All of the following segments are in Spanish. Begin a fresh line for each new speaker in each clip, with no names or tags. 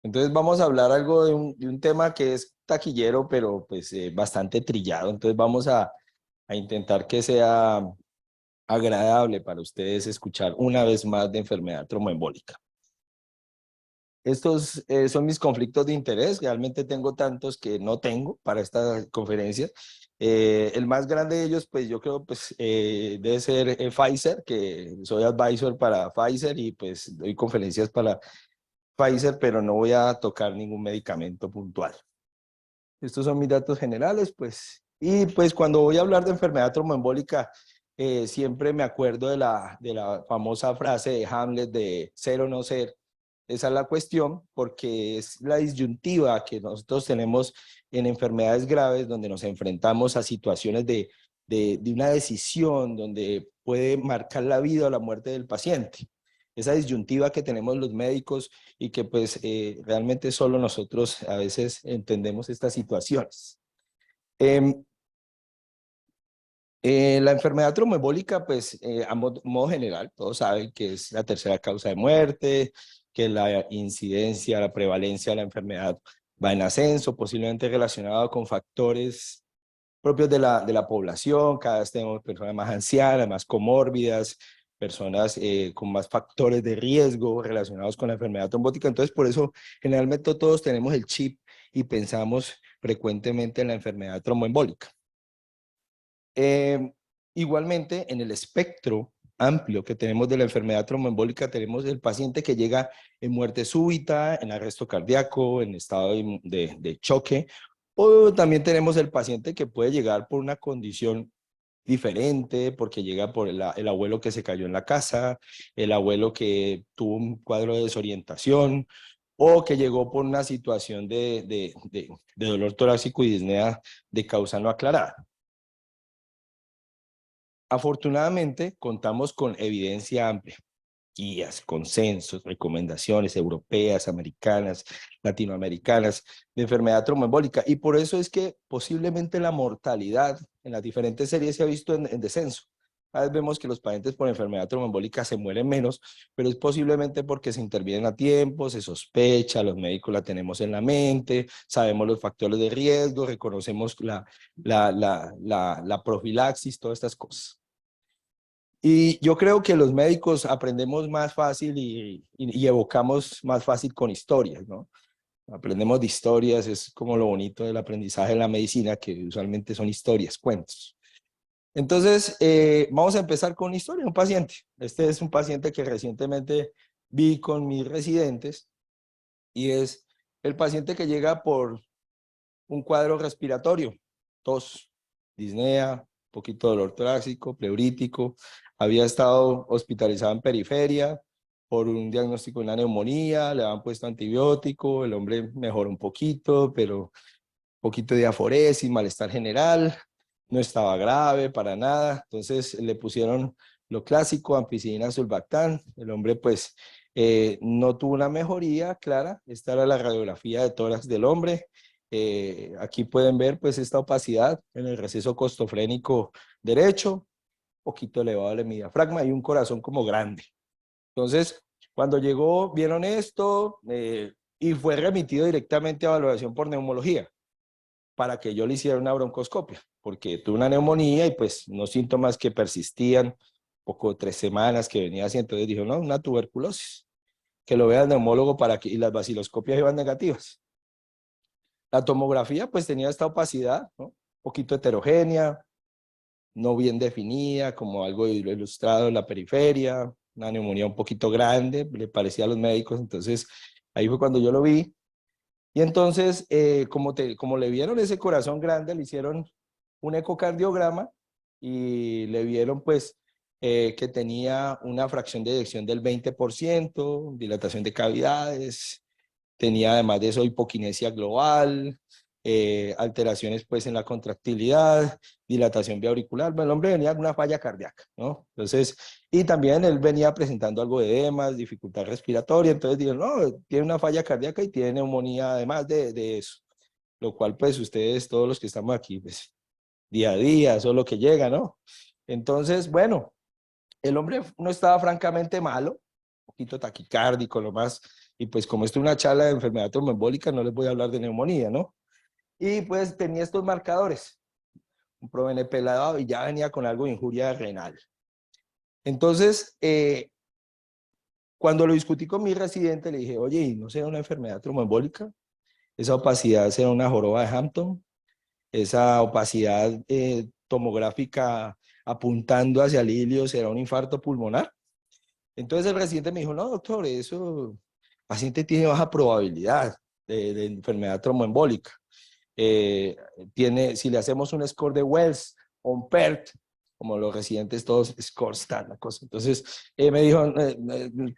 Entonces vamos a hablar algo de un tema que es taquillero, pero pues bastante trillado. Entonces vamos a intentar que sea agradable para ustedes escuchar una vez más de enfermedad tromboembólica. Estos son mis conflictos de interés. Realmente tengo tantos que no tengo para esta conferencia. El más grande de ellos, pues yo creo, pues debe ser Pfizer, que soy advisor para Pfizer y pues doy conferencias para Pfizer, pero no voy a tocar ningún medicamento puntual. Estos son mis datos generales, pues. Y pues cuando voy a hablar de enfermedad tromboembólica, siempre me acuerdo de la famosa frase de Hamlet de ser o no ser. Esa es la cuestión, porque es la disyuntiva que nosotros tenemos en enfermedades graves, donde nos enfrentamos a situaciones de una decisión, donde puede marcar la vida o la muerte del paciente. Esa disyuntiva que tenemos los médicos y que pues realmente solo nosotros a veces entendemos estas situaciones. Eh, la enfermedad tromboembólica, pues a modo general, todos saben que es la tercera causa de muerte, que la incidencia, la prevalencia de la enfermedad va en ascenso, posiblemente relacionado con factores propios de la población. Cada vez tenemos personas más ancianas, más comórbidas, personas con más factores de riesgo relacionados con la enfermedad trombótica. Entonces, por eso, generalmente todos tenemos el chip y pensamos frecuentemente en la enfermedad tromboembólica. Eh, Igualmente, en el espectro amplio que tenemos de la enfermedad tromboembólica, tenemos el paciente que llega en muerte súbita, en arresto cardíaco, en estado de choque, o también tenemos el paciente que puede llegar por una condición diferente, porque llega por el abuelo que se cayó en la casa, el abuelo que tuvo un cuadro de desorientación, o que llegó por una situación de dolor torácico y disnea de causa no aclarada. Afortunadamente, contamos con evidencia amplia, guías, consensos, recomendaciones europeas, americanas, latinoamericanas de enfermedad tromboembólica, y por eso es que posiblemente la mortalidad en las diferentes series se ha visto en descenso. A veces vemos que los pacientes por enfermedad tromboembólica se mueren menos, pero es posiblemente porque se intervienen a tiempo, se sospecha, los médicos la tenemos en la mente, sabemos los factores de riesgo, reconocemos la profilaxis, todas estas cosas. Y yo creo que los médicos aprendemos más fácil y evocamos más fácil con historias, ¿no? Aprendemos de historias, es como lo bonito del aprendizaje en la medicina, que usualmente son historias, cuentos. Entonces, vamos a empezar con una historia, un paciente. Este es un paciente que recientemente vi con mis residentes y es el paciente que llega por un cuadro respiratorio, tos, disnea, poquito dolor torácico, pleurítico, había estado hospitalizado en periferia por un diagnóstico de una neumonía, le habían puesto antibiótico, el hombre mejoró un poquito, pero un poquito de aforesis, malestar general, no estaba grave para nada, entonces le pusieron lo clásico, ampicilina, sulbactam, el hombre pues no tuvo una mejoría clara. Esta era la radiografía de tórax del hombre. Aquí pueden ver pues esta opacidad en el receso costofrénico derecho, poquito elevado el diafragma y un corazón como grande. Entonces, cuando llegó, vieron esto y fue remitido directamente a valoración por neumología para que yo le hiciera una broncoscopia, porque tuve una neumonía y pues unos síntomas que persistían, poco 3 semanas que venía así, entonces dijo, no, una tuberculosis, que lo vea el neumólogo para que, y las vaciloscopias iban negativas. La tomografía pues tenía esta opacidad, ¿no? Un poquito heterogénea, no bien definida, como algo ilustrado en la periferia, una neumonía un poquito grande, le parecía a los médicos, entonces ahí fue cuando yo lo vi. Y entonces, como le vieron ese corazón grande, le hicieron un ecocardiograma y le vieron pues que tenía una fracción de eyección del 20%, dilatación de cavidades, tenía además de eso hipoquinesia global, alteraciones pues en la contractilidad, dilatación biauricular. Bueno, el hombre venía con una falla cardíaca, ¿no? Entonces, y también él venía presentando algo de edemas, dificultad respiratoria, entonces dijeron, no, tiene una falla cardíaca y tiene neumonía además de eso, lo cual pues ustedes, todos los que estamos aquí, pues día a día, eso es lo que llega, ¿no? Entonces, bueno, el hombre no estaba francamente malo, un poquito taquicárdico, lo más Y pues como esto es una charla de enfermedad tromboembólica, no les voy a hablar de neumonía, ¿no? Y pues tenía estos marcadores, un ProBNP elevado y ya venía con algo de injuria renal. Entonces, cuando lo discutí con mi residente, le dije, oye, ¿y no será una enfermedad tromboembólica? Esa opacidad será una joroba de Hampton, esa opacidad tomográfica apuntando hacia el ilio será un infarto pulmonar. Entonces el residente me dijo, no, doctor, eso, el paciente tiene baja probabilidad de enfermedad tromboembólica. Si le hacemos un score de Wells o un PERT, como los residentes todos scores están la cosa. Entonces me dijo,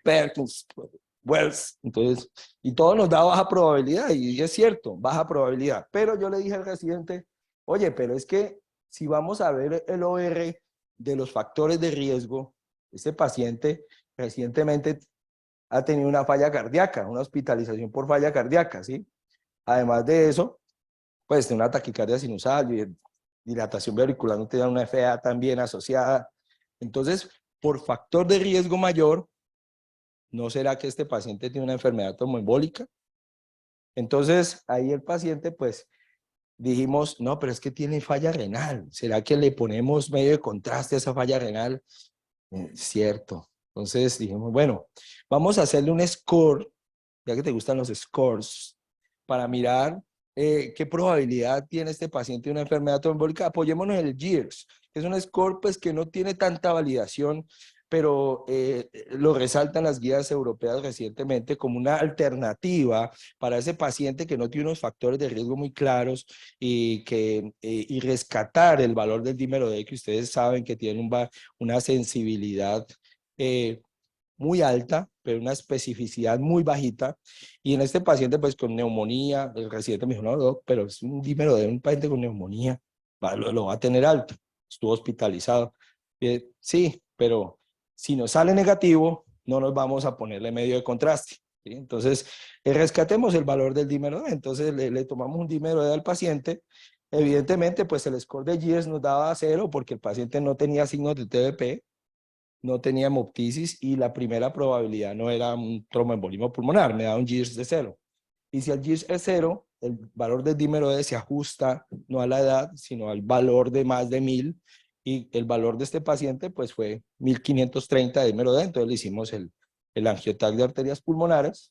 PERT, Wells, entonces, y todo nos da baja probabilidad, y es cierto, baja probabilidad. Pero yo le dije al residente, oye, pero es que si vamos a ver el OR de los factores de riesgo, este paciente recientemente ha tenido una falla cardíaca, una hospitalización por falla cardíaca, ¿sí? Además de eso, pues tiene una taquicardia sinusal y dilatación auricular no tiene una FA también asociada. Entonces, por factor de riesgo mayor, ¿no será que este paciente tiene una enfermedad tromboembólica? Entonces, ahí el paciente, pues, dijimos, no, pero es que tiene falla renal. ¿Será que le ponemos medio de contraste a esa falla renal? Cierto. Entonces dijimos, bueno, vamos a hacerle un score, ya que te gustan los scores, para mirar qué probabilidad tiene este paciente de una enfermedad tromboembólica. Apoyémonos en el GEERS, que es un score pues, que no tiene tanta validación, pero lo resaltan las guías europeas recientemente como una alternativa para ese paciente que no tiene unos factores de riesgo muy claros y rescatar el valor del dímero D, que ustedes saben que tiene una sensibilidad muy alta, pero una especificidad muy bajita. Y en este paciente, pues con neumonía, el residente me dijo, no, doc, pero es un dímero de un paciente con neumonía, lo va a tener alto, estuvo hospitalizado. Sí, pero si nos sale negativo, no nos vamos a ponerle medio de contraste. ¿Sí? Entonces, rescatemos el valor del dímero D. Entonces, le tomamos un dímero D al paciente. Evidentemente, pues el score de GIES nos daba 0 porque el paciente no tenía signos de TBP, no tenía hemoptisis y la primera probabilidad no era un tromboembolismo pulmonar, me da un GIRS de 0. Y si el GIRS es 0, el valor del dímero D se ajusta no a la edad, sino al valor de más de 1000, y el valor de este paciente pues fue 1530 de dímero D, entonces le hicimos el angiotac de arterias pulmonares,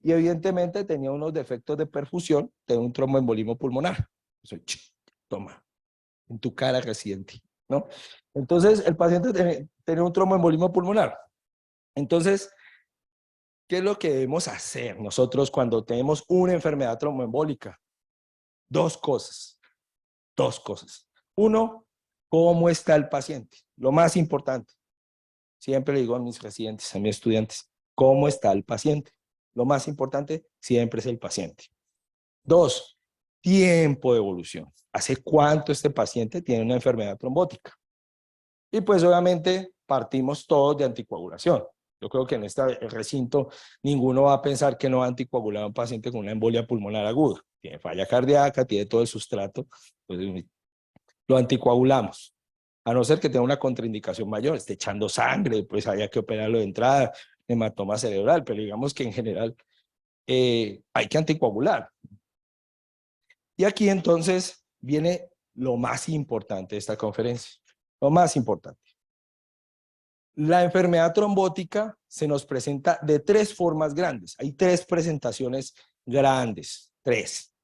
y evidentemente tenía unos defectos de perfusión de un tromboembolismo pulmonar. Entonces, toma, en tu cara, residente, ¿no? Entonces, el paciente tenía un tromboembolismo pulmonar. Entonces, ¿qué es lo que debemos hacer nosotros cuando tenemos una enfermedad tromboembólica? Dos cosas. Uno, ¿cómo está el paciente? Lo más importante. Siempre le digo a mis residentes, a mis estudiantes, ¿cómo está el paciente? Lo más importante siempre es el paciente. Dos, tiempo de evolución. ¿Hace cuánto este paciente tiene una enfermedad trombótica? Y pues obviamente partimos todos de anticoagulación. Yo creo que en este recinto ninguno va a pensar que no va a anticoagular a un paciente con una embolia pulmonar aguda. Tiene falla cardíaca, tiene todo el sustrato, pues lo anticoagulamos. A no ser que tenga una contraindicación mayor, esté echando sangre, pues haya que operarlo de entrada, hematoma cerebral, pero digamos que en general hay que anticoagular. Y aquí entonces viene lo más importante de esta conferencia, lo más importante. La enfermedad trombótica se nos presenta de tres formas grandes. Hay tres presentaciones grandes, tres.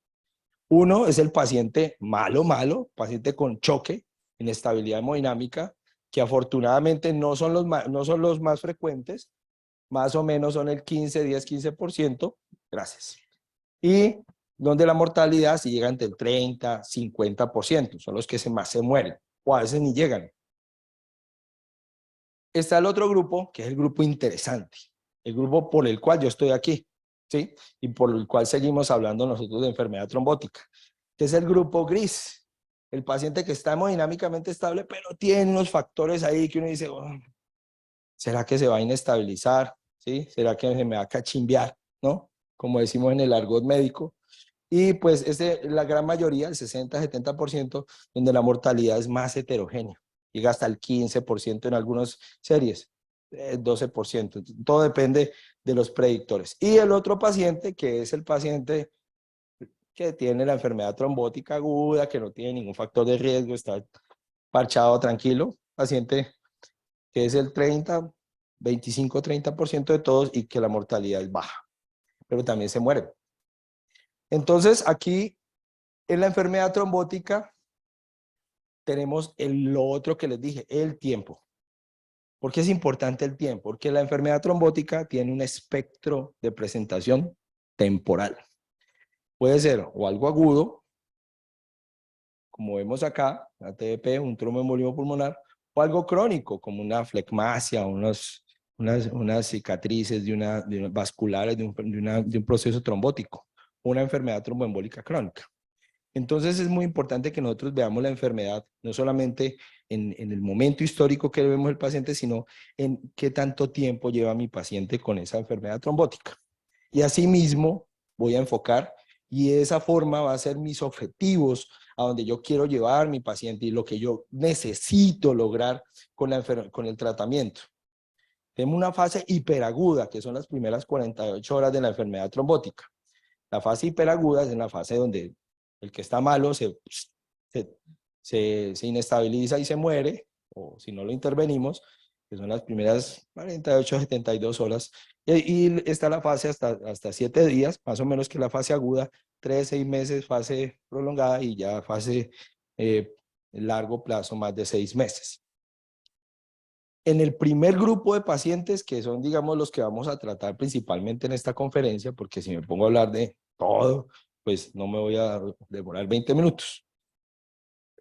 Uno es el paciente malo, paciente con choque, inestabilidad hemodinámica, que afortunadamente no son los más frecuentes, más o menos son el 15%. Gracias. Y donde la mortalidad sí llega entre el 30, 50%, son los que más se mueren, o a veces ni llegan. Está el otro grupo, que es el grupo interesante, el grupo por el cual yo estoy aquí, ¿sí? Y por el cual seguimos hablando nosotros de enfermedad trombótica, que es el grupo gris, el paciente que está hemodinámicamente estable, pero tiene unos factores ahí que uno dice, oh, ¿será que se va a inestabilizar? ¿Sí? ¿Será que se me va a cachimbear? ¿No? Como decimos en el argot médico. Y pues la gran mayoría, el 60-70%, donde la mortalidad es más heterogénea. Llega hasta el 15% en algunas series, 12%. Todo depende de los predictores. Y el otro paciente, que es el paciente que tiene la enfermedad trombótica aguda, que no tiene ningún factor de riesgo, está parchado, tranquilo, paciente que es el 30, 25-30% de todos y que la mortalidad es baja, pero también se mueren. Entonces, aquí en la enfermedad trombótica tenemos lo otro que les dije, el tiempo. ¿Por qué es importante el tiempo? Porque la enfermedad trombótica tiene un espectro de presentación temporal. Puede ser o algo agudo, como vemos acá, una TBP, un tromboembolismo pulmonar, o algo crónico, como una flegmasia, unas cicatrices vasculares de un proceso trombótico, una enfermedad tromboembólica crónica. Entonces es muy importante que nosotros veamos la enfermedad, no solamente en el momento histórico que vemos el paciente, sino en qué tanto tiempo lleva mi paciente con esa enfermedad trombótica. Y asimismo voy a enfocar, y de esa forma va a ser mis objetivos, a donde yo quiero llevar mi paciente y lo que yo necesito lograr con el tratamiento. Tenemos una fase hiperaguda, que son las primeras 48 horas de la enfermedad trombótica. La fase hiperaguda es en la fase donde el que está malo se inestabiliza y se muere, o si no lo intervenimos, que son las primeras 48 a 72 horas, y está la fase hasta 7 días, más o menos, que la fase aguda, 3, 6 meses, fase prolongada, y ya fase largo plazo, más de 6 meses. En el primer grupo de pacientes, que son, digamos, los que vamos a tratar principalmente en esta conferencia, porque si me pongo a hablar de todo, pues no me voy a demorar 20 minutos.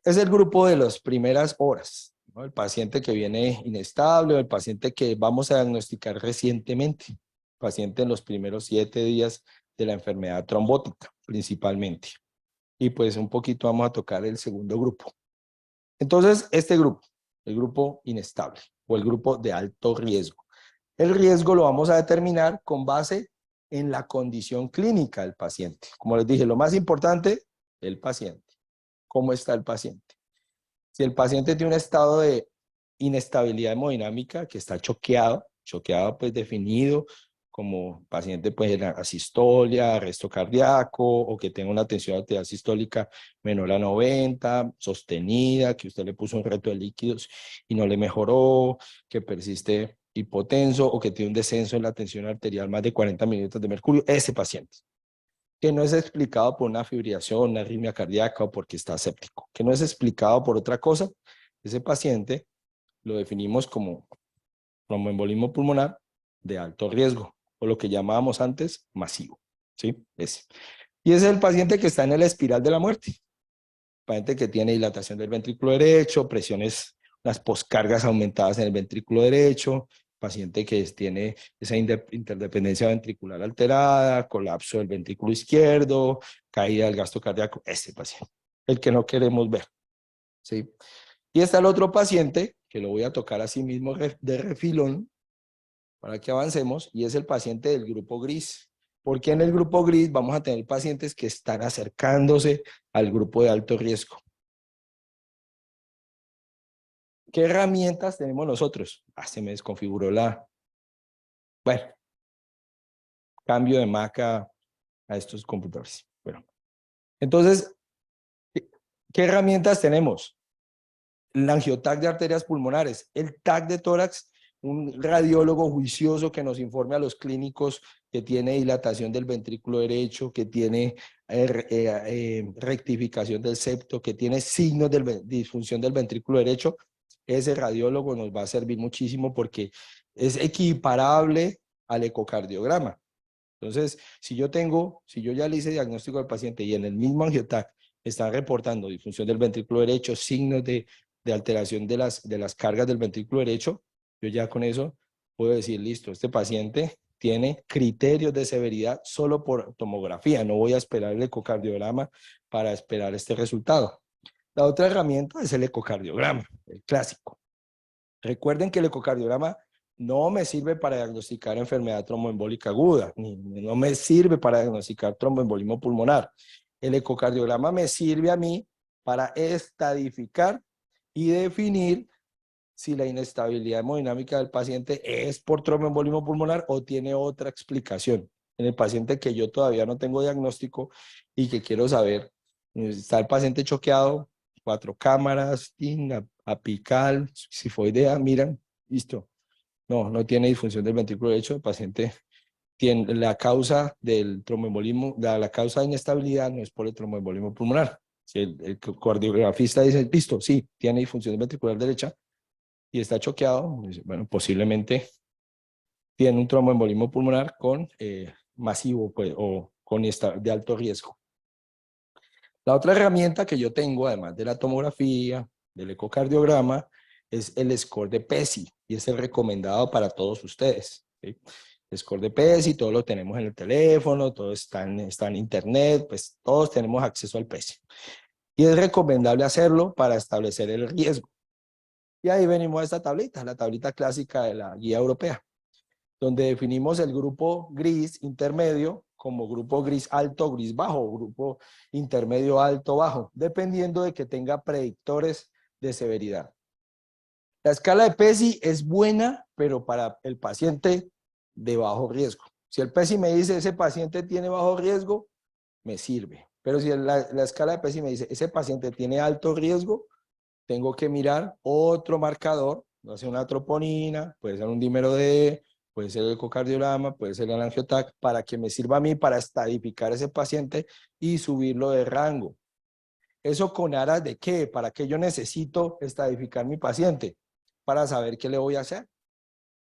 Es el grupo de las primeras horas, ¿no? El paciente que viene inestable, o el paciente que vamos a diagnosticar recientemente, paciente en los primeros 7 días de la enfermedad trombótica, principalmente. Y pues un poquito vamos a tocar el segundo grupo. Entonces, este grupo, el grupo inestable o el grupo de alto riesgo. El riesgo lo vamos a determinar con base en la condición clínica del paciente. Como les dije, lo más importante, el paciente. ¿Cómo está el paciente? Si el paciente tiene un estado de inestabilidad hemodinámica, que está choqueado pues definido como paciente pues en asistolia, arresto cardíaco, o que tenga una tensión arterial sistólica menor a 90, sostenida, que usted le puso un reto de líquidos y no le mejoró, que persiste hipotenso, o que tiene un descenso en la tensión arterial más de 40 milímetros de mercurio, ese paciente. Que no es explicado por una fibrilación, una arritmia cardíaca, o porque está séptico, que no es explicado por otra cosa, ese paciente lo definimos como tromboembolismo pulmonar de alto riesgo, o lo que llamábamos antes masivo, ¿sí? Ese. Y ese es el paciente que está en la espiral de la muerte, paciente que tiene dilatación del ventrículo derecho, presiones, las poscargas aumentadas en el ventrículo derecho, paciente que tiene esa interdependencia ventricular alterada, colapso del ventrículo izquierdo, caída del gasto cardíaco, ese paciente, el que no queremos ver, ¿sí? Y está el otro paciente, que lo voy a tocar así mismo de refilón, para que avancemos, y es el paciente del grupo gris. Porque en el grupo gris vamos a tener pacientes que están acercándose al grupo de alto riesgo. ¿Qué herramientas tenemos nosotros? Se me desconfiguró bueno, cambio de Mac a estos computadores. Bueno, entonces, ¿qué herramientas tenemos? El angioTAC de arterias pulmonares, el TAC de tórax, un radiólogo juicioso que nos informe a los clínicos que tiene dilatación del ventrículo derecho, que tiene rectificación del septo, que tiene signos de disfunción del ventrículo derecho. Ese radiólogo nos va a servir muchísimo porque es equiparable al ecocardiograma. Entonces, si yo ya le hice diagnóstico al paciente y en el mismo angioTAC están reportando disfunción del ventrículo derecho, signos de alteración de las cargas del ventrículo derecho, yo ya con eso puedo decir, listo, este paciente tiene criterios de severidad solo por tomografía, no voy a esperar el ecocardiograma para esperar este resultado. La otra herramienta es el ecocardiograma, el clásico. Recuerden que el ecocardiograma no me sirve para diagnosticar enfermedad tromboembólica aguda, no me sirve para diagnosticar tromboembolismo pulmonar. El ecocardiograma me sirve a mí para estadificar y definir si la inestabilidad hemodinámica del paciente es por tromboembolismo pulmonar o tiene otra explicación. En el paciente que yo todavía no tengo diagnóstico y que quiero saber, está el paciente choqueado, 4 cámaras, apical, sifoidea, miran, listo. No tiene disfunción del ventrículo derecho, el paciente tiene la causa del tromboembolismo, la causa de inestabilidad no es por el tromboembolismo pulmonar. Si el cardiografista dice, listo, sí, tiene disfunción ventricular derecha y está choqueado, bueno, posiblemente tiene un tromboembolismo pulmonar con masivo pues, o con de alto riesgo. La otra herramienta que yo tengo, además de la tomografía, del ecocardiograma, es el score de PESI, y es el recomendado para todos ustedes. ¿Sí? El score de PESI, todo lo tenemos en el teléfono, todo está en internet, pues todos tenemos acceso al PESI. Y es recomendable hacerlo para establecer el riesgo. Y ahí venimos a esta tablita, la tablita clásica de la guía europea, donde definimos el grupo gris intermedio como grupo gris alto, gris bajo, grupo intermedio alto, bajo, dependiendo de que tenga predictores de severidad. La escala de PESI es buena, pero para el paciente de bajo riesgo. Si el PESI me dice ese paciente tiene bajo riesgo, me sirve. Pero si la escala de PESI me dice ese paciente tiene alto riesgo, tengo que mirar otro marcador, no sé, una troponina, puede ser un dímero D, puede ser el ecocardiograma, puede ser el angiotac, para que me sirva a mí para estadificar ese paciente y subirlo de rango. ¿Eso con aras de qué? ¿Para qué yo necesito estadificar mi paciente? Para saber qué le voy a hacer.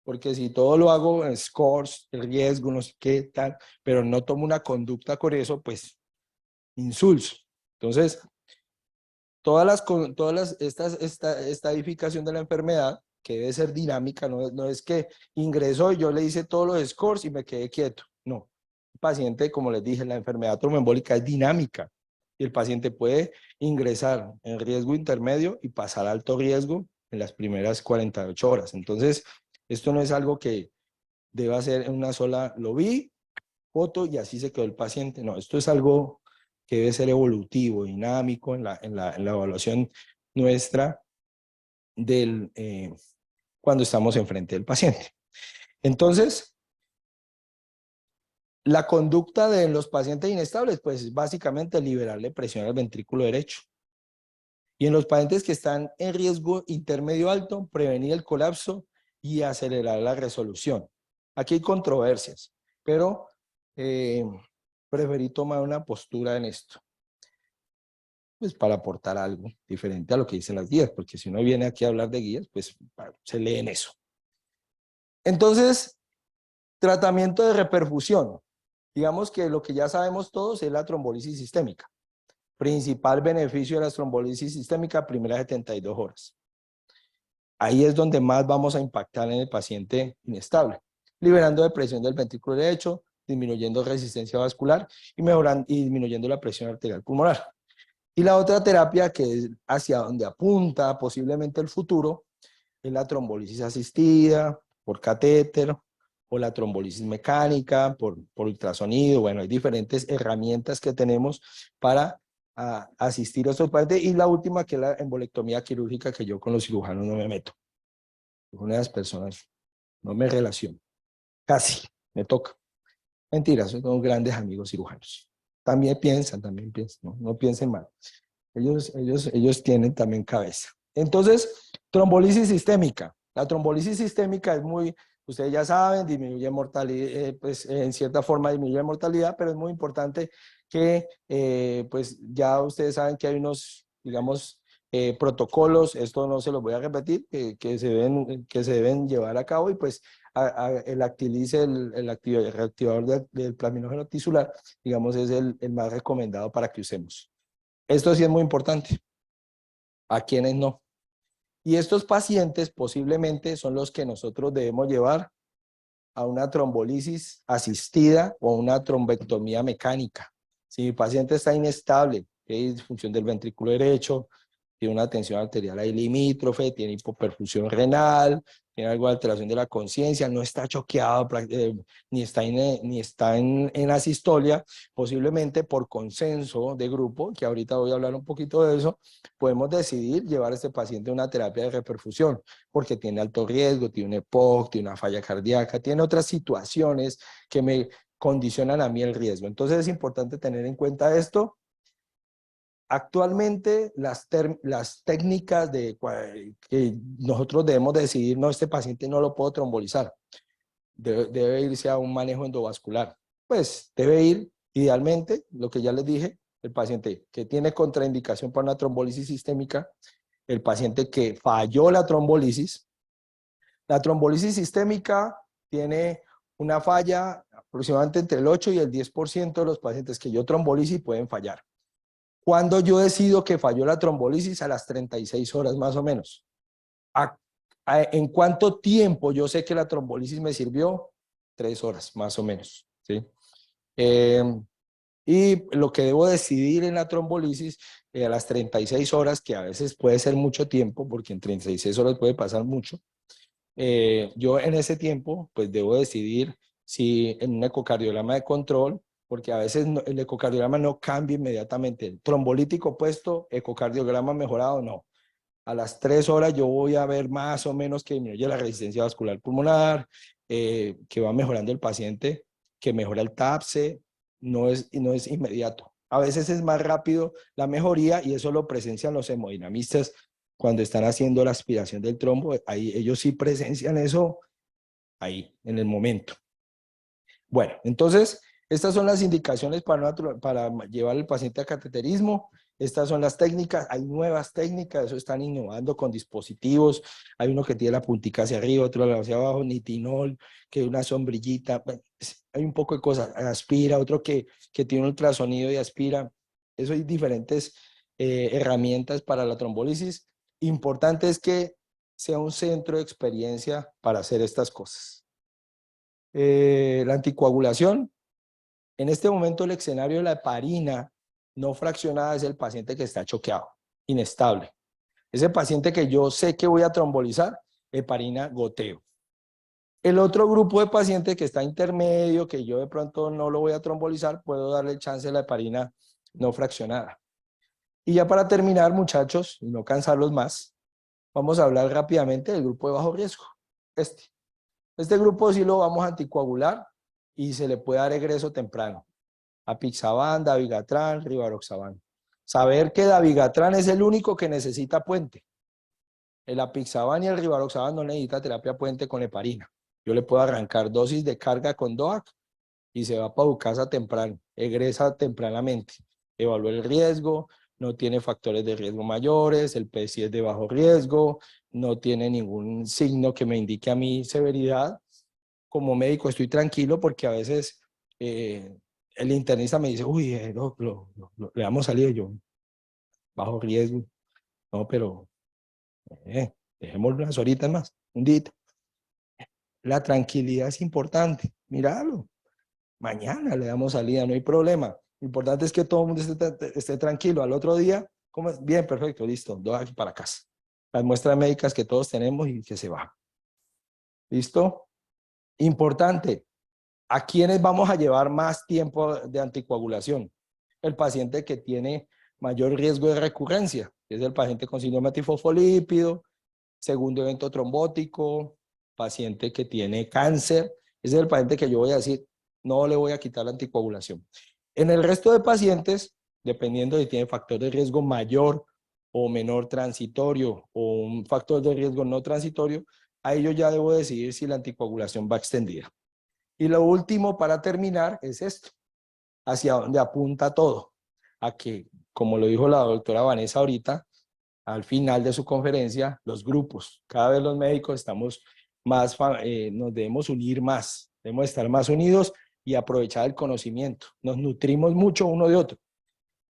Porque si todo lo hago en scores, el riesgo, no sé qué tal, pero no tomo una conducta con eso, pues insulso. Entonces, esta estadificación de la enfermedad, que debe ser dinámica, no es que ingresó y yo le hice todos los scores y me quedé quieto. No. El paciente, como les dije, la enfermedad tromboembólica es dinámica y el paciente puede ingresar en riesgo intermedio y pasar a alto riesgo en las primeras 48 horas. Entonces, esto no es algo que deba hacer en una sola, lo vi, foto y así se quedó el paciente. No, esto es algo que debe ser evolutivo, dinámico en la evaluación nuestra cuando estamos enfrente del paciente. Entonces, la conducta de los pacientes inestables, pues es básicamente liberarle presión al ventrículo derecho. Y en los pacientes que están en riesgo intermedio alto, prevenir el colapso y acelerar la resolución. Aquí hay controversias, pero preferí tomar una postura en esto, pues para aportar algo diferente a lo que dicen las guías, porque si uno viene aquí a hablar de guías, pues se lee en eso. Entonces, tratamiento de reperfusión. Digamos que lo que ya sabemos todos es la trombolisis sistémica. Principal beneficio de la trombolisis sistémica, primeras 72 horas. Ahí es donde más vamos a impactar en el paciente inestable, liberando de presión del ventrículo derecho, disminuyendo resistencia vascular y mejorando y disminuyendo la presión arterial pulmonar. Y la otra terapia que es hacia donde apunta posiblemente el futuro es la trombolisis asistida por catéter o la trombolisis mecánica por ultrasonido. Bueno, hay diferentes herramientas que tenemos para asistir a estos pacientes. Y la última que es la embolectomía quirúrgica, que yo con los cirujanos no me meto. Con unas personas no me relaciono. Casi me toca. Mentira, son grandes amigos cirujanos. También piensan, no piensen mal. Ellos tienen también cabeza. Entonces, trombolisis sistémica. La trombolisis sistémica es muy, ustedes ya saben, disminuye mortalidad, pues en cierta forma disminuye mortalidad, pero es muy importante que, pues ya ustedes saben que hay unos, digamos, protocolos, esto no se los voy a repetir, que se deben llevar a cabo y pues el Actilice, el reactivador del plasminógeno tisular, digamos, es el más recomendado para que usemos. Esto sí es muy importante. ¿A quiénes no? Y estos pacientes posiblemente son los que nosotros debemos llevar a una trombolisis asistida o una trombectomía mecánica. Si mi paciente está inestable, tiene disfunción del ventrículo derecho, tiene una tensión arterial ahí limítrofe, tiene hipoperfusión renal, tiene algo de alteración de la conciencia, no está choqueado, ni está en asistolia, posiblemente por consenso de grupo, que ahorita voy a hablar un poquito de eso, podemos decidir llevar a este paciente a una terapia de reperfusión, porque tiene alto riesgo, tiene un EPOC, tiene una falla cardíaca, tiene otras situaciones que me condicionan a mí el riesgo. Entonces es importante tener en cuenta esto. Actualmente las técnicas que nosotros debemos decidir, no, este paciente no lo puedo trombolizar, debe irse a un manejo endovascular. Pues debe ir, idealmente, lo que ya les dije, el paciente que tiene contraindicación para una trombolisis sistémica, el paciente que falló la trombolisis. La trombolisis sistémica tiene una falla aproximadamente entre el 8 y el 10% de los pacientes que yo trombolisis pueden fallar. Cuando yo decido que falló la trombolisis, a las 36 horas más o menos. ¿En cuánto tiempo yo sé que la trombolisis me sirvió? 3 horas más o menos, ¿sí? Y lo que debo decidir en la trombolisis a las 36 horas, que a veces puede ser mucho tiempo, porque en 36 horas puede pasar mucho, yo en ese tiempo pues debo decidir si en un ecocardiograma de control, porque a veces el ecocardiograma no cambia inmediatamente, el trombolítico puesto, ecocardiograma mejorado, no. A las 3 horas yo voy a ver más o menos que disminuye la resistencia vascular pulmonar, que va mejorando el paciente, que mejora el TAPSE, no es inmediato. A veces es más rápido la mejoría y eso lo presencian los hemodinamistas cuando están haciendo la aspiración del trombo. Ahí, ellos sí presencian eso ahí, en el momento. Bueno, entonces, estas son las indicaciones para llevar al paciente a cateterismo. Estas son las técnicas, hay nuevas técnicas, eso están innovando con dispositivos. Hay uno que tiene la puntica hacia arriba, otro hacia abajo, nitinol, que una sombrillita. Hay un poco de cosas, aspira, otro que tiene un ultrasonido y aspira. Eso hay diferentes herramientas para la trombolisis. Importante es que sea un centro de experiencia para hacer estas cosas. La anticoagulación. En este momento el escenario de la heparina no fraccionada es el paciente que está choqueado, inestable. Ese paciente que yo sé que voy a trombolizar, heparina goteo. El otro grupo de pacientes que está intermedio, que yo de pronto no lo voy a trombolizar, puedo darle chance a la heparina no fraccionada. Y ya para terminar, muchachos, y no cansarlos más, vamos a hablar rápidamente del grupo de bajo riesgo. Este grupo sí lo vamos a anticoagular y se le puede dar egreso temprano. Apixaban, dabigatran, rivaroxaban. Saber que dabigatran es el único que necesita puente. El apixaban y el rivaroxaban no necesita terapia puente con heparina. Yo le puedo arrancar dosis de carga con DOAC y se va para UCASA temprano, egresa tempranamente. Evalúa el riesgo, no tiene factores de riesgo mayores, el PSI es de bajo riesgo, no tiene ningún signo que me indique a mi severidad. Como médico estoy tranquilo porque a veces el internista me dice, uy, le damos salida, y yo, bajo riesgo, no, pero dejemos unas horitas más, un día. La tranquilidad es importante, míralo, mañana le damos salida, no hay problema. Lo importante es que todo el mundo esté tranquilo. Al otro día, ¿cómo es? Bien, perfecto, listo, aquí para casa. Las muestras médicas que todos tenemos y que se va. ¿Listo? Importante, ¿a quiénes vamos a llevar más tiempo de anticoagulación? El paciente que tiene mayor riesgo de recurrencia, que es el paciente con síndrome antifosfolípido, segundo evento trombótico, paciente que tiene cáncer, ese es el paciente que yo voy a decir, no le voy a quitar la anticoagulación. En el resto de pacientes, dependiendo de si tiene factor de riesgo mayor o menor transitorio o un factor de riesgo no transitorio, a ello ya debo decidir si la anticoagulación va extendida. Y lo último para terminar es esto, hacia dónde apunta todo, a que, como lo dijo la doctora Vanessa ahorita, al final de su conferencia, los grupos, cada vez los médicos estamos más, nos debemos unir más, debemos estar más unidos y aprovechar el conocimiento, nos nutrimos mucho uno de otro.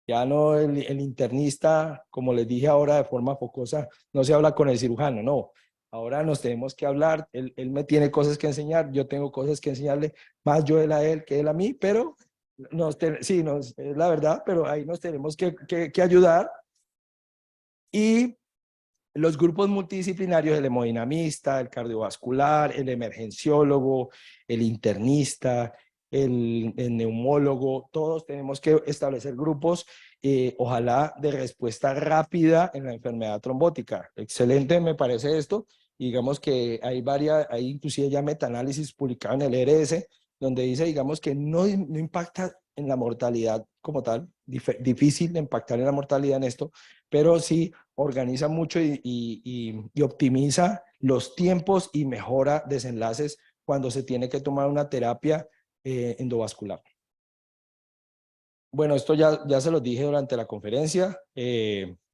Ya no el internista, como les dije ahora de forma focosa, no se habla con el cirujano, no. Ahora nos tenemos que hablar, él me tiene cosas que enseñar, yo tengo cosas que enseñarle, más yo a él que él a mí, pero sí, es la verdad, pero ahí nos tenemos que ayudar. Y Los grupos multidisciplinarios, el hemodinamista, el cardiovascular, el emergenciólogo, el internista, el neumólogo, todos tenemos que establecer grupos, ojalá de respuesta rápida en la enfermedad trombótica. Excelente me parece esto. Digamos que hay inclusive ya metaanálisis publicado en el ERS, donde dice, digamos, que no impacta en la mortalidad como tal, difícil de impactar en la mortalidad en esto, pero sí organiza mucho y optimiza los tiempos y mejora desenlaces cuando se tiene que tomar una terapia endovascular. Bueno, esto ya se los dije durante la conferencia.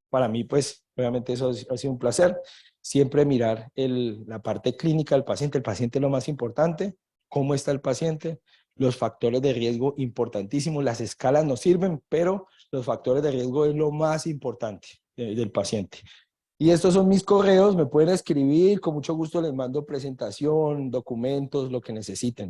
Para mí, pues, obviamente eso ha sido un placer. Siempre mirar la parte clínica del paciente. El paciente es lo más importante. ¿Cómo está el paciente? Los factores de riesgo importantísimos. Las escalas nos sirven, pero los factores de riesgo es lo más importante del paciente. Y estos son mis correos. Me pueden escribir. Con mucho gusto les mando presentación, documentos, lo que necesiten.